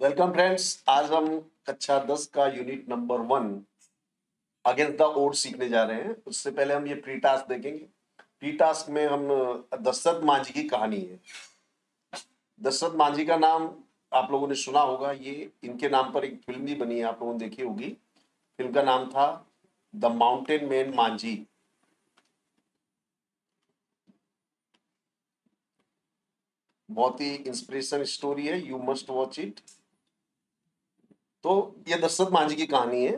Welcome friends. आज हम कक्षा 10 का unit number 1 against the odd सीखने जा रहे हैं। उससे पहले हम ये प्री टास्क देखेंगे। प्री टास्क में हम दशरथ मांझी की कहानी है। दशरथ मांझी का नाम आप लोगों ने सुना होगा। ये इनके नाम पर एक फिल्म भी बनी है, आप लोगों ने देखी होगी। फिल्म का नाम था द माउंटेन मैन मांझी। बहुत ही इंस्पिरेशन स्टोरी है, यू मस्ट वॉच इट। तो ये दशरथ मांझी की कहानी है।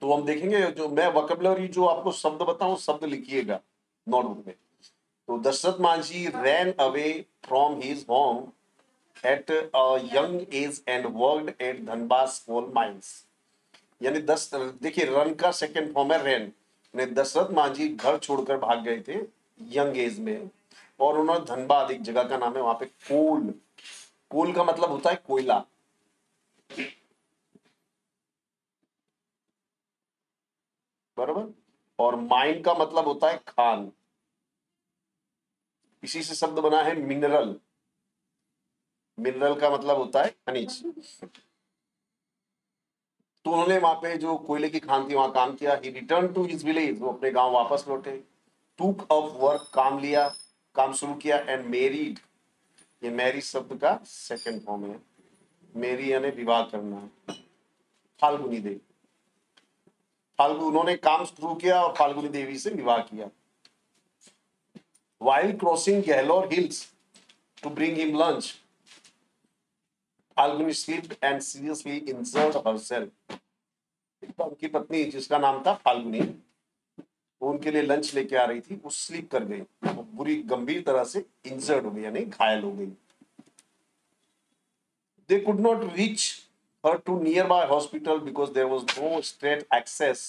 तो हम देखेंगे, जो मैं वोकैबुलरी जो आपको शब्द बताऊं, शब्द लिखिएगा नोटबुक में। तो Dashrath Manjhi ran away from his home at a young age and worked at Dhanbad coal mines। यानी दस देखिए, रन का सेकंड फॉर्म है रैन। दशरथ मांझी घर छोड़कर भाग गए थे यंग एज में, और उन्होंने धनबाद, एक जगह का नाम है, वहां पे कोल, कोल का मतलब होता है कोयला, बराबर। और माइन का मतलब होता है खान। इसी से शब्द बना है मिनरल। मिनरल का मतलब होता है खनिज। तो उन्होंने वहां पे जो कोयले की खान थी वहां काम किया। ही रिटर्न टू हिज विलेज, वो अपने गांव वापस लौटे। टूक अप वर्क, काम लिया, काम शुरू किया। एंड मैरिड, ये मैरिज शब्द का सेकंड फॉर्म है। मैरी यानी विवाह करना। फाल्गुनी देवी, फाल्गु, उन्होंने काम शुरू किया और फाल्गुनी देवी से विवाह किया। While crossing Gehlaur hills to bring him lunch, Falguni slipped and seriously injured herself. उनकी पत्नी जिसका नाम था फाल्गुनी, वो उनके लिए लंच लेके आ रही थी, वो स्लीप कर गई, वो बुरी गंभीर तरह से इंजर्ड हो गई, यानी घायल हो गई। They could not reach her to nearby hospital because there was no straight access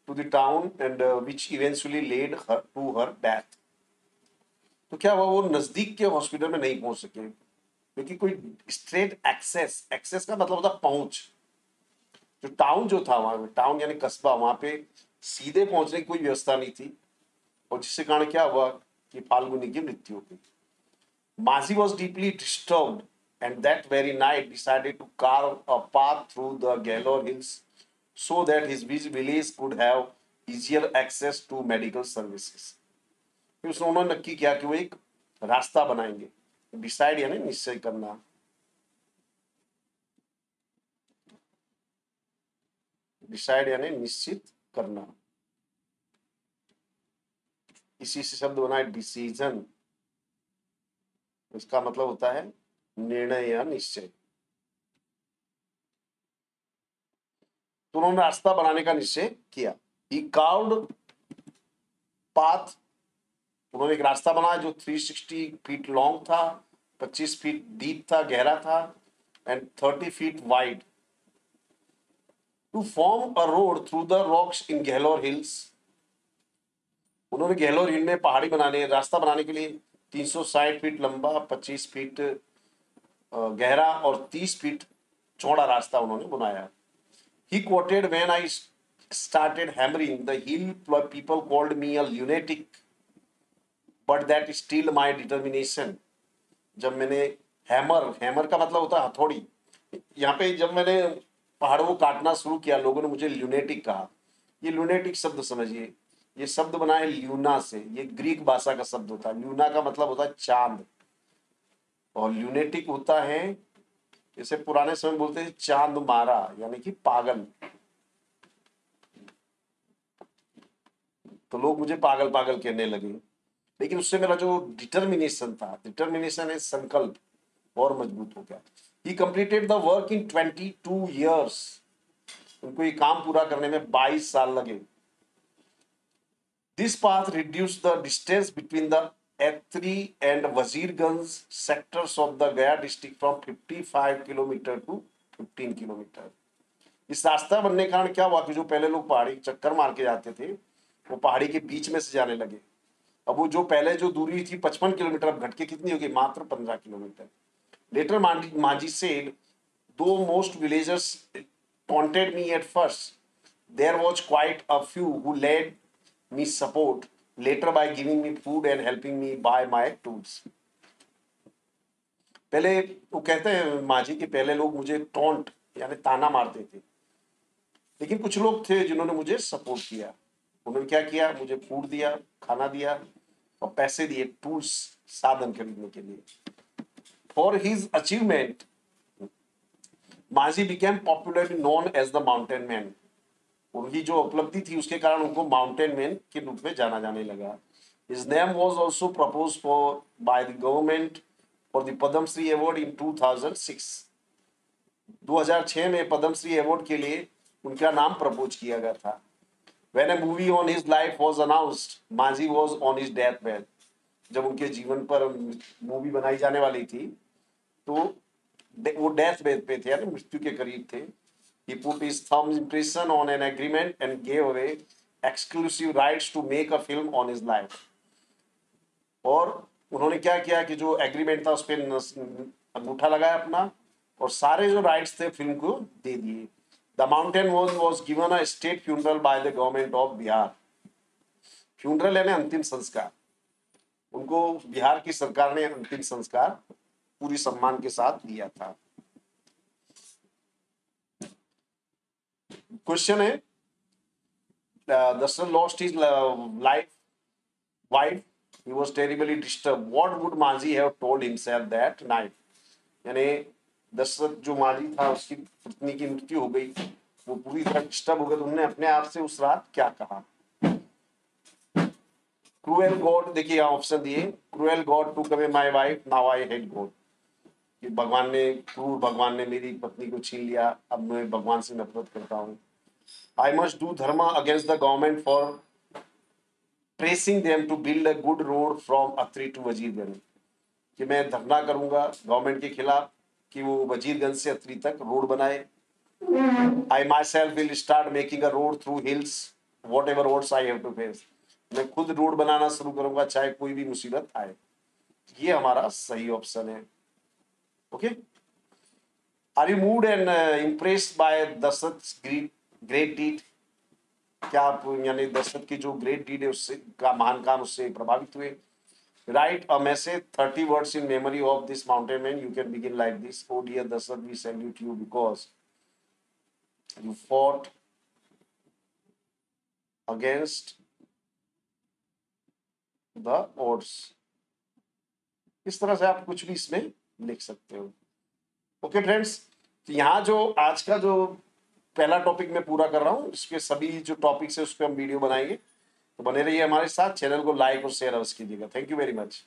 to the town, and which eventually led her to her death। तो क्या हुआ, वो नजदीक के हॉस्पिटल में नहीं पहुंच सके क्योंकि कोई स्ट्रेट एक्सेस, एक्सेस का मतलब होता है पहुंच। जो टाउन जो था वहां, टाउन यानी कस्बा, वहां पे सीधे पहुंचने की कोई व्यवस्था नहीं थी, और जिसके कारण क्या हुआ कि फाल्गुनी की मृत्यु हो गई। Mazi was deeply disturbed, and that very night decided to carve a path through the Galore Hills so that his village could have easier access to medical services। फिर उसने उन्होंने नक्की किया कि वो एक रास्ता बनाएंगे। डिसाइड यानी निश्चय करना। डिसाइड यानी निश्चित करना। इसी से शब्द बना है डिसीजन। इसका मतलब होता है निर्णय या निश्चय। तो उन्होंने रास्ता बनाने का निश्चय किया। ही कार्व्ड पाथ, उन्होंने एक रास्ता बनाया जो 360 फीट लॉन्ग था, 25 फीट डीप था, गहरा था, and 30 feet wide, to form a road through the rocks in Gehlaur hills. उन्होंने गहलोर हिल में पहाड़ी बनाने, रास्ता बनाने के लिए 360 फीट लंबा, 25 फीट गहरा और 30 फीट चौड़ा रास्ता उन्होंने बनाया। ही quoted, when I started hammering the hill, people called me a lunatic, but that is still my determination। जब मैंने हैमर, हैमर का मतलब होता है हथौड़ी, यहाँ पे जब मैंने पहाड़ों को काटना शुरू किया, लोगों ने मुझे ल्यूनेटिक कहा। ये ल्यूनेटिक शब्द समझिए, ये शब्द बना है ल्यूना से। ये ग्रीक भाषा का शब्द होता है। ल्यूना का मतलब होता है चांद, और ल्यूनेटिक होता है, जैसे पुराने समय बोलते हैं चांद मारा, यानी कि पागल। तो लोग मुझे पागल पागल कहने लगे, लेकिन उससे मेरा जो डिटर्मिनेशन था, डिटर्मिनेशन है संकल्प, और मजबूत हो गया। He completed the work in 22 years. उनको ये काम पूरा करने में 22 साल लगे। This path reduce the distance between the Atri and Wazirganj sectors of the Gaya district from 55 kilometre to 15 kilometre. इस रास्ता बनने के कारण क्या हुआ कि जो पहले लोग पहाड़ी चक्कर मार के जाते थे, वो पहाड़ी के बीच में से जाने लगे। अब वो जो पहले जो दूरी थी 55 किलोमीटर, अब घट के कितनी होगी, मात्र 15 kilometre. Later, Manji said, though most villagers taunted me at first, there was quite a few who led me support later by giving me food and helping me buy my tools। पहले वो कहते हैं माझी के पहले लोग मुझे taunt यानी ताना मारते थे, लेकिन कुछ लोग थे जिन्होंने मुझे सपोर्ट किया। उन्होंने क्या किया, मुझे फूड दिया, खाना दिया और पैसे दिए, टूल्स, साधन खरीदने के लिए। For his achievement Manjhi became popularly known as the mountain man. उनकी जो उपलब्धि थी उसके कारण उनको माउंटेन मैन के रूप में जाना जाने लगा। His name was also proposed for by the government for the Padma Shri Award in 2006. 2006 में पद्म श्री अवार्ड के लिए उनका नाम प्रपोज किया गया था। When a movie on his life was announced, माझी was on his deathbed. जब उनके जीवन पर मूवी बनाई जाने वाली थी तो वो डेथ बेड पे थे, यानी मृत्यु के करीब थे। He put his thumb impression on an agreement and gave away exclusive rights to make a film on his life. और उन्होंने क्या किया कि जो एग्रीमेंट था उस पर अंगूठा लगाया अपना और सारे जो राइट्स थे फिल्म को दे दिए। The mountain was given a state funeral by the government of Bihar. Funeral यानी अंतिम संस्कार, उनको बिहार की सरकार ने अंतिम संस्कार पूरी सम्मान के साथ दिया था। क्वेश्चन है, Dashrath lost his life wife, he was terribly disturbed. What would माझी have told himself that night? यानी दशरथ जो माझी था उसकी पत्नी की मृत्यु हो गई, वो पूरी तरह डिस्टर्ब हो गए, तो उन्होंने अपने आप से उस रात क्या कहा? क्रूएल गॉड, देखिए यहाँ ऑप्शन दिए, क्रूएल गॉड टू कवे my wife, now I hate God. कि भगवान ने, क्रूर भगवान ने मेरी पत्नी को छीन लिया, अब मैं भगवान से नफरत करता हूँ। I must do Dharma against the government for pressing them to build a good road from Atri to Wazirganj, कि मैं धरना करूंगा गवर्नमेंट के खिलाफ कि वो वजीरगंज से अत्रि तक रोड बनाए। I myself will start making a road through hills, whatever odds I have to face. मैं खुद रोड बनाना शुरू करूंगा चाहे कोई भी मुसीबत आए। ये हमारा सही ऑप्शन है। Okay, are you moved and impressed by Dashrath's great deed? क्या आप यानी दशरथ की जो ग्रेट डीड है उससे का महान काम उससे प्रभावित हुए? Write a message 30 words in memory of this mountain man. You can begin like this, O dear Dashrath, we salute you because you fought against the odds. इस तरह से आप कुछ भी इसमें लिख सकते हो। ओके फ्रेंड्स, तो यहाँ जो आज का जो पहला टॉपिक मैं पूरा कर रहा हूँ, इसके सभी जो टॉपिक्स है उस पर हम वीडियो बनाएंगे, तो बने रहिए हमारे साथ। चैनल को लाइक और शेयर अवश्य कीजिएगा। Thank you very much.